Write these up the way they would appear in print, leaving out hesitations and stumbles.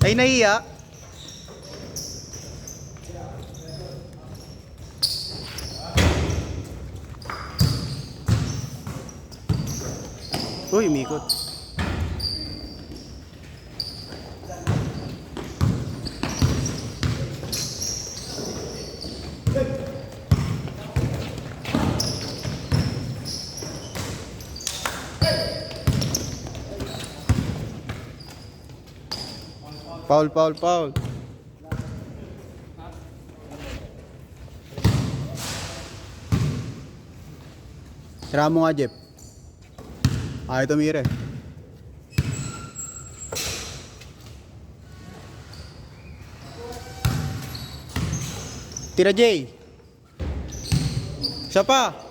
Ay, nahiya. Uy, umikot. Foul, foul, foul. Tira mo nga, Jeff. Ito mire. Tira, Jay. Siya pa.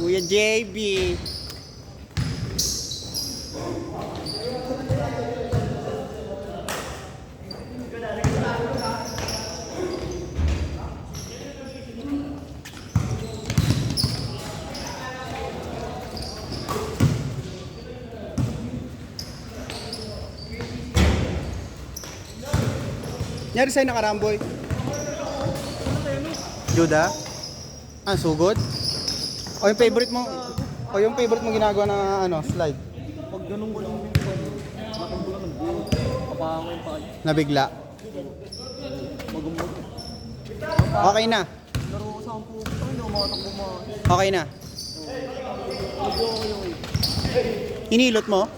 Kuya JB. Nyari sa'yo nakaramboy. Juda? Ah, sugod? O yung favorite mo? O yung favorite mo ginagawa na ano, slide? Pag ganun ko lang yung nakambula ng buo, kapahang yung paa. Nabigla? Magumog. Okay na. Laro ko sa ampo, ay na, umatakbo mga. Okay na. Medyo okay. Inilot mo?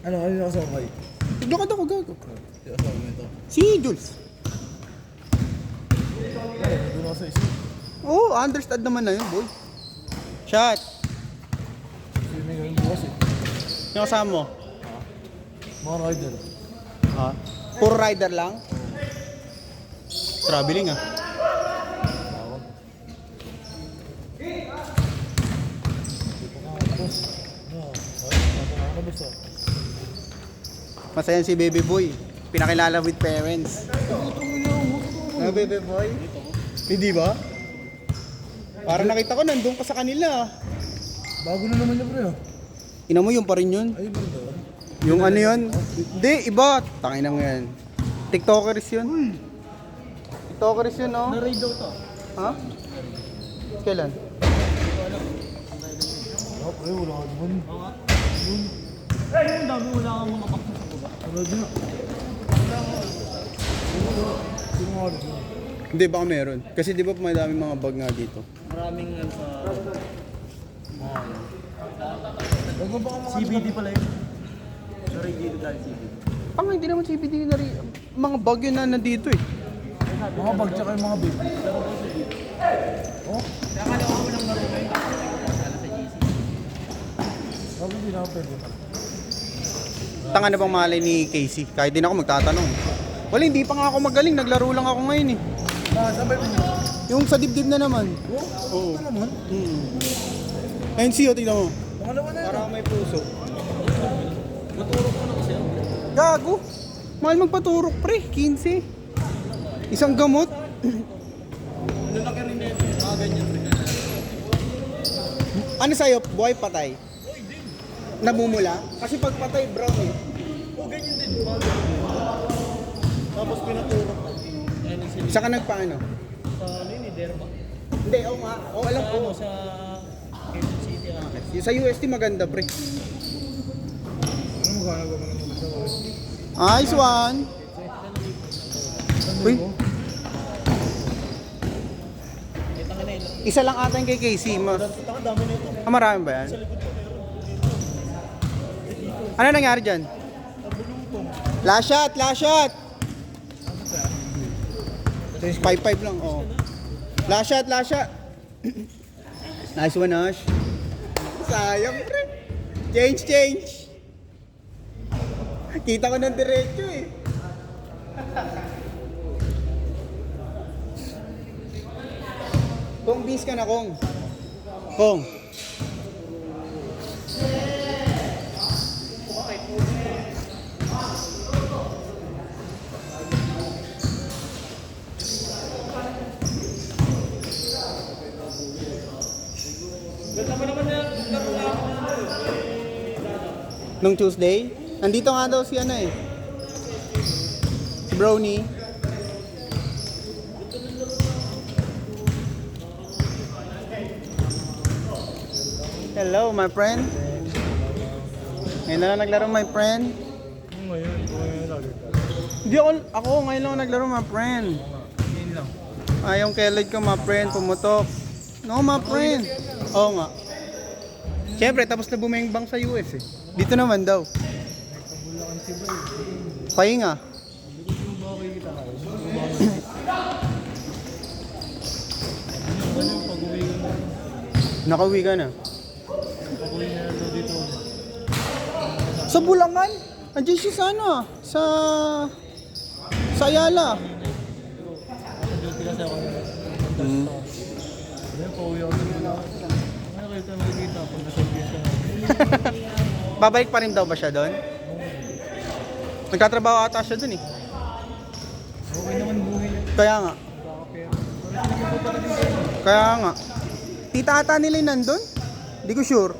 Ano yung nakasabay? Tignan ka daw ko gago. Yung kasama ito. Si Jules. Doon ako sa isip. Oh, understand naman na yun, boy. Shot. Swimming ngayon bukas eh. Yung kasama mo? Mga rider. Ha? Puro rider lang? Traveling ah. Tawag. Dito ka ako, boss. Ano? Ay, ako na boss ah. Masaya si baby boy. Pinakilala with parents. Baby boy? Hindi ba? Parang nakita ko nandun ka sa kanila. Bago na naman niya, pre ah. Ina mo yung pa rin yun. Ay, bro. Yung ano yun? Hindi, iba. Tangina mo yan. TikTokers yun. TikTokers yun, no? Na-raid daw to. Ha? Kailan? Ah, pre, wala ka naman. Ay, ang dami, wala kang mga bakit sa baba. Wala din ah. Sino nga rin? Hindi, baka meron. Kasi di ba may daming mga bag nga dito. Maraming sa... Bago ba mga CBD pala yun? Sorry, dito dahil CBD. Pang hindi naman CBD na rin. Mga bag yun na nandito eh. Mga bag tsaka yung mga baby. Oh? Nakala ko lang laro ngayon. Nakala sa GC. Bago hindi na ako pwede pa. Tanga na bang malay ni Casey? Kahit din ako magtatanong. Wala, hindi pa nga ako magaling. Naglaro lang ako ngayon eh. Ah, sabay mo. Yung sa dibdib na naman. Oo. Ano naman? Ayun siyo, tingnan mo. Pangalawa na yun. Para may puso. Naturok ko na kasi. Gago. Mahal magpaturok pre, 15. Isang gamot. Lalaki rin na yun. Mga ganyan. Ano sa'yo? Buhay patay? Namumula? Kasi pag patay, brown eh. Oo, ganyan din. Mga ganyan. Tapos pinaturok ko. Ayan yung sila. Isa ka nagpaano? Sa ano yun, Derba. Hindi, oo nga. Oo, alam ko. Sa Quezon City ang akin. Yung sa UST maganda pre. Ano mo gano'n ba naman sa Nice one. Uy, Kita ka na yun. isa lang ata yung kay Casey. Taka dami na ito. Marami ba yan? Ano nangyari dyan? Last shot, last shot. 5-5 lang, oh. Last shot, last shot. Nice one, Ash. Sayang, pre. Change, change. Kita ko ng diretso eh. Kung bis ka na, Kong. Kong. Nung Tuesday, nandito nga daw si ano eh. Si Brownie. Hello, my friend. Ngayon na lang naglaro, my friend. Ngayon, ito ngayon lagi. Hindi ako ngayon lang naglaro, my friend. Ngayon lang. Yung kelled ko, my friend, pumutok. No, my friend. Oo nga. Siyempre, tapos na bumengbang sa US eh. Dito naman daw. Bulacan si Bay. Pahinga. Hindi ko ba kita kayo? Ano yung pag-uwi ko na? Nakauwi ka na. Pag-uwi na daw dito. Sa Bulangan? Andiyan siya sa ano? Sa Ayala. Duty kasi ako na. Ano, pauwi ako sa Bulacan. Ano kayo tayo makikita pag nasa-uwi siya? Babalik pa rin daw ba siya doon? Nagtatrabaho ata siya doon eh. Okay naman buhay niya. Kaya nga. Kakapera. Pero hindi ko pa rin kayo. Kaya nga. Tita ata nila yung nandun? Hindi ko sure.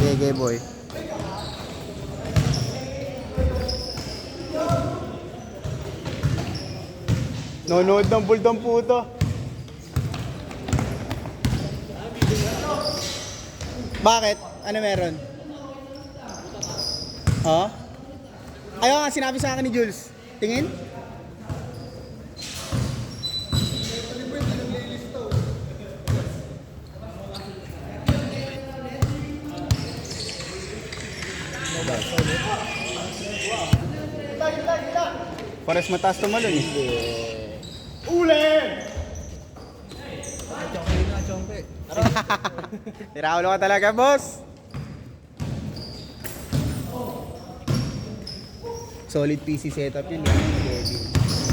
Gege boy. Nonood ng buldong puto. Bakit? Ano meron? Oh? Ayaw nga, sinabi sa akin ni Jules. Tingin? Pares mataas tumalon eh. Uli! Chongpe na, chongpe. Tiraulo ka talaga, boss. Solid PC setup yun.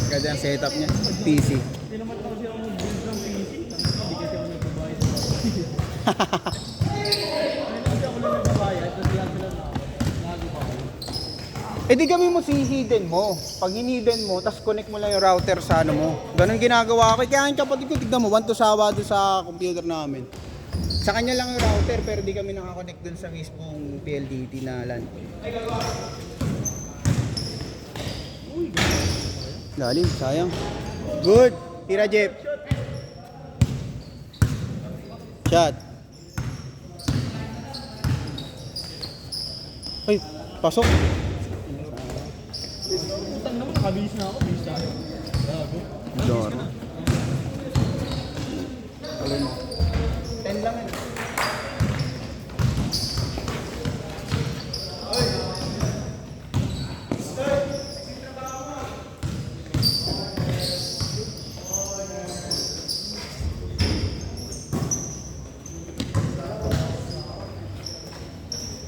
Ganda ang setup niya. PC. Hindi naman kasi ako mag-build ng PC. Hindi kasi ako nagbabayad. Hindi ako lang nagbabayad. Tapos lang sila nagawa. Eh di gawin mo si hidden mo. Pag hinidden mo, tapos connect mo lang yung router sa ano mo. Ganun ginagawa ko. Kaya yung kapatid ko, tignan mo, 1 to sawa doon sa computer namin. Sa kanya lang yung router, pero di kami nakakonect doon sa mismong PLDT na LAN. Lalim, sayang. Good. Tira, Jeff. Shot. Ay, pasok. Utang naman, nakabihis na ako. Bihis na ako. Gago. Dora. Alin mo? 10 lang eh.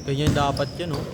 Ganyan dapat yan, oh.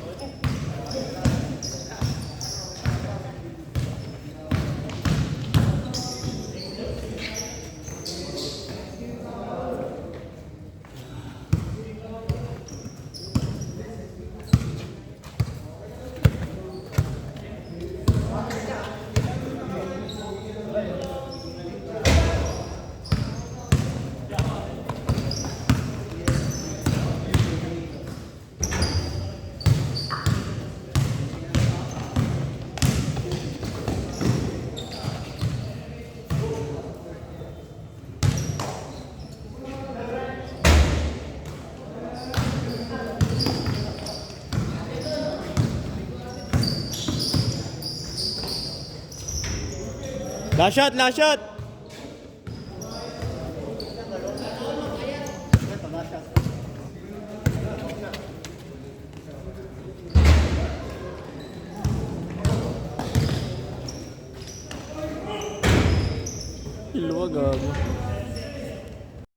Last shot, last shot! Hilwa, gago.